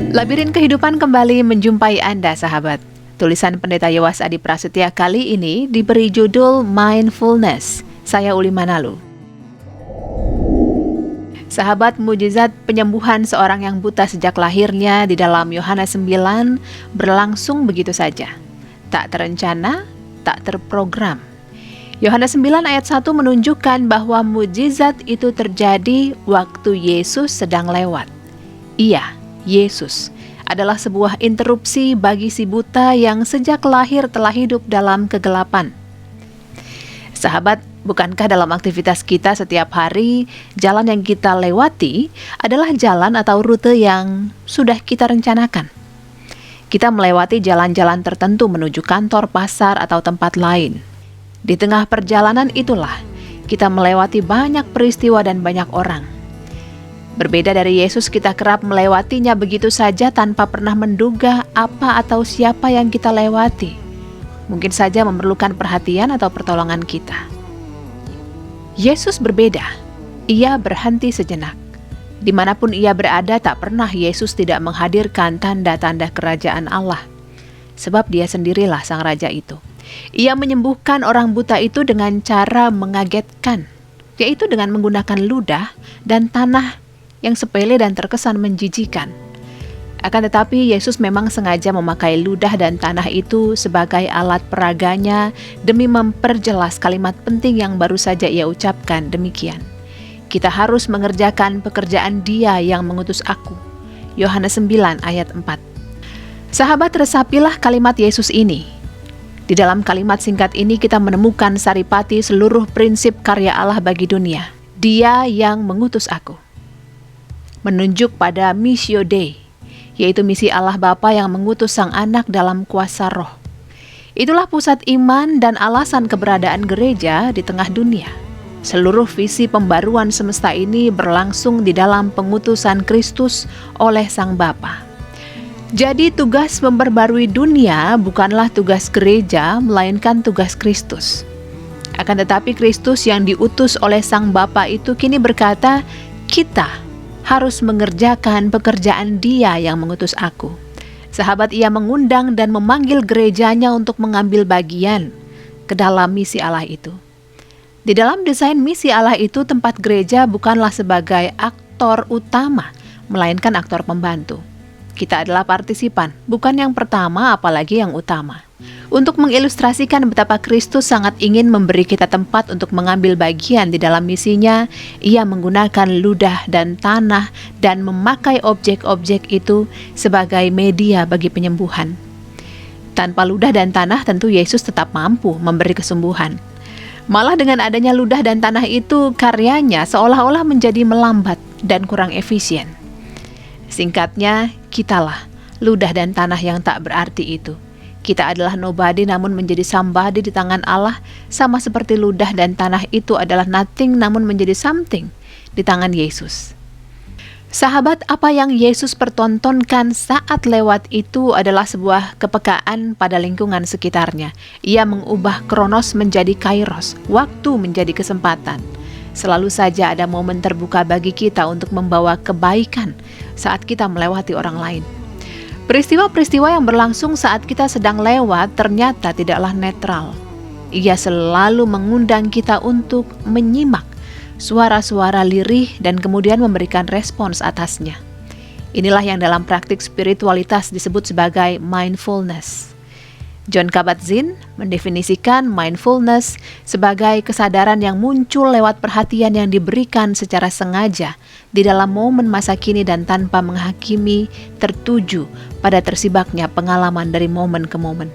Labirin kehidupan kembali menjumpai Anda, sahabat. Tulisan Pendeta Yowas Adi Prasetya kali ini diberi judul Mindfulness. Saya Uli Manalu. Sahabat, mujizat penyembuhan seorang yang buta sejak lahirnya di dalam Yohanes 9 berlangsung begitu saja. Tak terencana, tak terprogram. Yohanes 9 ayat 1 menunjukkan bahwa mujizat itu terjadi waktu Yesus sedang lewat. Iya, Yesus adalah sebuah interupsi bagi si buta yang sejak lahir telah hidup dalam kegelapan. Sahabat, bukankah dalam aktivitas kita setiap hari, jalan yang kita lewati adalah jalan atau rute yang sudah kita rencanakan? Kita melewati jalan-jalan tertentu menuju kantor, pasar, atau tempat lain. Di tengah perjalanan itulah kita melewati banyak peristiwa dan banyak orang. Berbeda dari Yesus, kita kerap melewatinya begitu saja tanpa pernah menduga apa atau siapa yang kita lewati. Mungkin saja memerlukan perhatian atau pertolongan kita. Yesus berbeda. Ia berhenti sejenak. Dimanapun ia berada, tak pernah Yesus tidak menghadirkan tanda-tanda kerajaan Allah. Sebab dia sendirilah sang raja itu. Ia menyembuhkan orang buta itu dengan cara mengagetkan, yaitu dengan menggunakan ludah dan tanah yang sepele dan terkesan menjijikan. Akan tetapi Yesus memang sengaja memakai ludah dan tanah itu sebagai alat peraganya demi memperjelas kalimat penting yang baru saja ia ucapkan demikian. Kita harus mengerjakan pekerjaan Dia yang mengutus aku. Yohanes 9 ayat 4. Sahabat, resapilah kalimat Yesus ini. Di dalam kalimat singkat ini kita menemukan saripati seluruh prinsip karya Allah bagi dunia. Dia yang mengutus aku. Menunjuk pada Missio Dei, yaitu misi Allah Bapa yang mengutus Sang Anak dalam kuasa Roh. Itulah pusat iman dan alasan keberadaan gereja di tengah dunia. Seluruh visi pembaruan semesta ini berlangsung di dalam pengutusan Kristus oleh Sang Bapa. Jadi tugas memperbarui dunia bukanlah tugas gereja, melainkan tugas Kristus. Akan tetapi Kristus yang diutus oleh Sang Bapa itu kini berkata, kita harus mengerjakan pekerjaan Dia yang mengutus aku. Sahabat, ia mengundang dan memanggil gerejanya untuk mengambil bagian ke dalam misi Allah itu. Di dalam desain misi Allah itu, tempat gereja bukanlah sebagai aktor utama, melainkan aktor pembantu. Kita adalah partisipan, bukan yang pertama apalagi yang utama. Untuk mengilustrasikan betapa Kristus sangat ingin memberi kita tempat untuk mengambil bagian di dalam misinya, ia menggunakan ludah dan tanah dan memakai objek-objek itu sebagai media bagi penyembuhan. Tanpa ludah dan tanah tentu Yesus tetap mampu memberi kesembuhan. Malah dengan adanya ludah dan tanah itu, karyanya seolah-olah menjadi melambat dan kurang efisien. Singkatnya, kitalah ludah dan tanah yang tak berarti itu. Kita adalah nobody namun menjadi somebody di tangan Allah, sama seperti ludah dan tanah itu adalah nothing namun menjadi something di tangan Yesus. Sahabat, apa yang Yesus pertontonkan saat lewat itu adalah sebuah kepekaan pada lingkungan sekitarnya. Ia mengubah kronos menjadi kairos, waktu menjadi kesempatan. Selalu saja ada momen terbuka bagi kita untuk membawa kebaikan saat kita melewati orang lain. Peristiwa-peristiwa yang berlangsung saat kita sedang lewat ternyata tidaklah netral. Ia selalu mengundang kita untuk menyimak suara-suara lirih dan kemudian memberikan respons atasnya. Inilah yang dalam praktik spiritualitas disebut sebagai mindfulness. Jon Kabat-Zinn mendefinisikan mindfulness sebagai kesadaran yang muncul lewat perhatian yang diberikan secara sengaja di dalam momen masa kini dan tanpa menghakimi, tertuju pada tersibaknya pengalaman dari momen ke momen.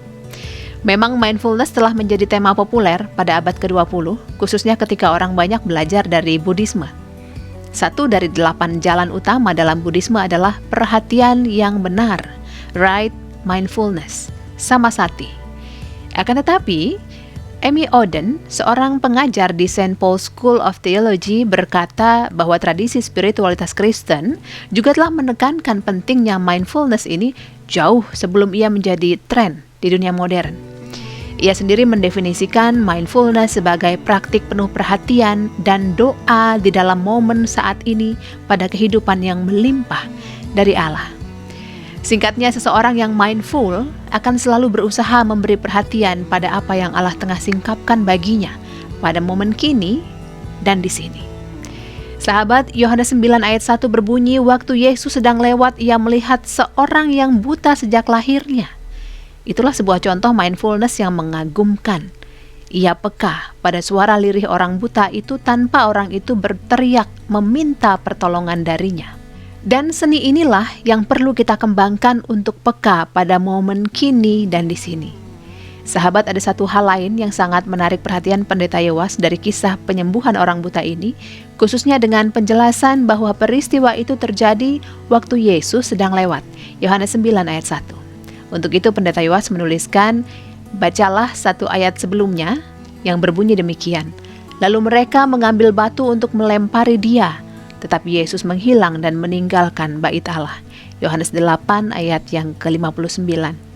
Memang mindfulness telah menjadi tema populer pada abad ke-20, khususnya ketika orang banyak belajar dari Buddhisme. 1 dari 8 jalan utama dalam Buddhisme adalah perhatian yang benar, right mindfulness, samasati. Akan tetapi, Amy Oden, seorang pengajar di St. Paul School of Theology, berkata bahwa tradisi spiritualitas Kristen juga telah menekankan pentingnya mindfulness ini jauh sebelum ia menjadi tren di dunia modern. Ia sendiri mendefinisikan mindfulness sebagai praktik penuh perhatian dan doa di dalam momen saat ini pada kehidupan yang melimpah dari Allah. Singkatnya, seseorang yang mindful akan selalu berusaha memberi perhatian pada apa yang Allah tengah singkapkan baginya pada momen kini dan di sini. Sahabat, Yohanes 9 ayat 1 berbunyi, waktu Yesus sedang lewat, ia melihat seorang yang buta sejak lahirnya. Itulah sebuah contoh mindfulness yang mengagumkan. Ia peka pada suara lirih orang buta itu tanpa orang itu berteriak meminta pertolongan darinya. Dan seni inilah yang perlu kita kembangkan untuk peka pada momen kini dan di sini. Sahabat, ada satu hal lain yang sangat menarik perhatian Pendeta Yowas dari kisah penyembuhan orang buta ini, khususnya dengan penjelasan bahwa peristiwa itu terjadi waktu Yesus sedang lewat. Yohanes 9 ayat 1. Untuk itu Pendeta Yowas menuliskan, bacalah satu ayat sebelumnya yang berbunyi demikian. Lalu mereka mengambil batu untuk melempari dia, tetapi Yesus menghilang dan meninggalkan bait Allah. Yohanes 8 ayat yang ke-59.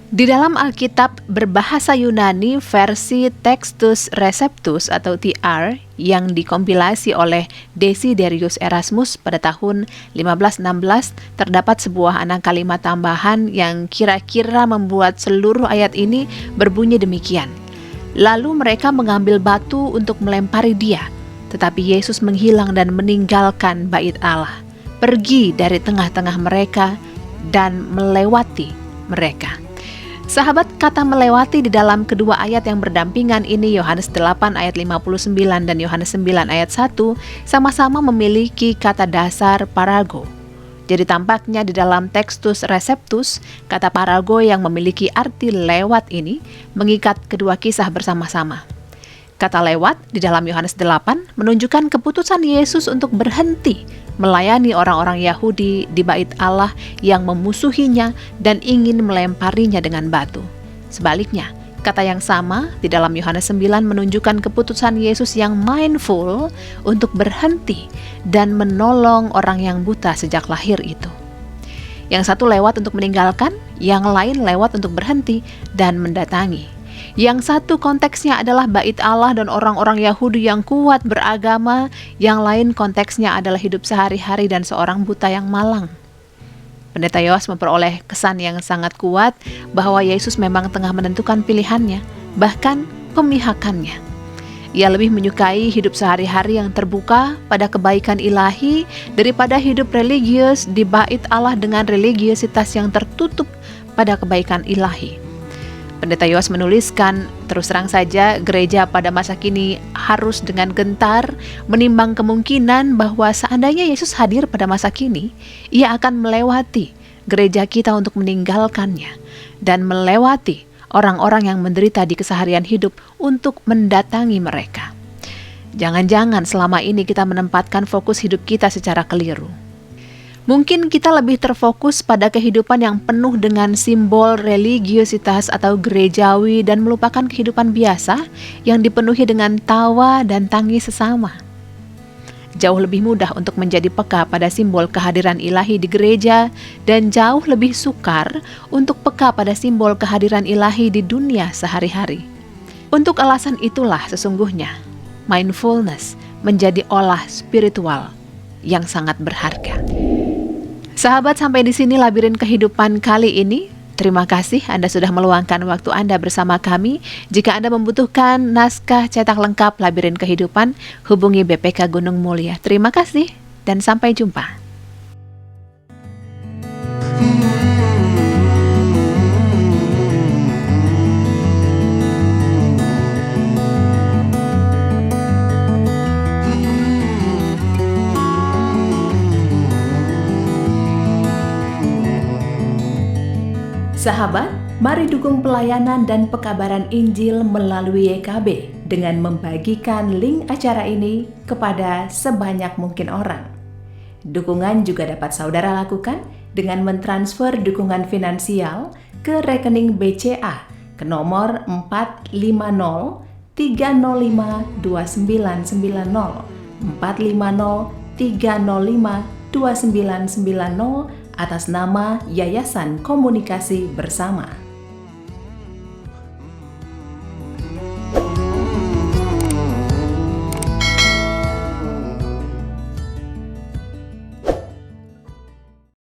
Di dalam Alkitab berbahasa Yunani versi Textus Receptus atau TR yang dikompilasi oleh Desiderius Erasmus pada tahun 1516, terdapat sebuah anak kalimat tambahan yang kira-kira membuat seluruh ayat ini berbunyi demikian. Lalu mereka mengambil batu untuk melempari dia, tetapi Yesus menghilang dan meninggalkan bait Allah, pergi dari tengah-tengah mereka dan melewati mereka. Sahabat, kata melewati di dalam kedua ayat yang berdampingan ini, Yohanes 8 ayat 59 dan Yohanes 9 ayat 1, sama-sama memiliki kata dasar parago. Jadi tampaknya di dalam Textus Receptus, kata parago yang memiliki arti lewat ini mengikat kedua kisah bersama-sama. Kata lewat di dalam Yohanes 8 menunjukkan keputusan Yesus untuk berhenti melayani orang-orang Yahudi di bait Allah yang memusuhinya dan ingin melemparinya dengan batu. Sebaliknya, kata yang sama di dalam Yohanes 9 menunjukkan keputusan Yesus yang mindful untuk berhenti dan menolong orang yang buta sejak lahir itu. Yang satu lewat untuk meninggalkan, yang lain lewat untuk berhenti dan mendatangi. Yang satu konteksnya adalah bait Allah dan orang-orang Yahudi yang kuat beragama, yang lain konteksnya adalah hidup sehari-hari dan seorang buta yang malang. Pendeta Yowas memperoleh kesan yang sangat kuat bahwa Yesus memang tengah menentukan pilihannya, bahkan pemihakannya. Ia lebih menyukai hidup sehari-hari yang terbuka pada kebaikan ilahi daripada hidup religius di bait Allah dengan religiositas yang tertutup pada kebaikan ilahi. Pendeta Yowas menuliskan, terus terang saja gereja pada masa kini harus dengan gentar menimbang kemungkinan bahwa seandainya Yesus hadir pada masa kini, ia akan melewati gereja kita untuk meninggalkannya dan melewati orang-orang yang menderita di keseharian hidup untuk mendatangi mereka. Jangan-jangan selama ini kita menempatkan fokus hidup kita secara keliru. Mungkin kita lebih terfokus pada kehidupan yang penuh dengan simbol religiositas atau gerejawi dan melupakan kehidupan biasa yang dipenuhi dengan tawa dan tangis sesama. Jauh lebih mudah untuk menjadi peka pada simbol kehadiran ilahi di gereja dan jauh lebih sukar untuk peka pada simbol kehadiran ilahi di dunia sehari-hari. Untuk alasan itulah sesungguhnya mindfulness menjadi olah spiritual yang sangat berharga. Sahabat, sampai di sini labirin kehidupan kali ini. Terima kasih Anda sudah meluangkan waktu Anda bersama kami. Jika Anda membutuhkan naskah cetak lengkap labirin kehidupan, hubungi BPK Gunung Mulia. Terima kasih dan sampai jumpa. Sahabat, mari dukung pelayanan dan pekabaran Injil melalui YKB dengan membagikan link acara ini kepada sebanyak mungkin orang. Dukungan juga dapat saudara lakukan dengan mentransfer dukungan finansial ke rekening BCA ke nomor 450-305-2990 450-305-2990 atas nama Yayasan Komunikasi Bersama.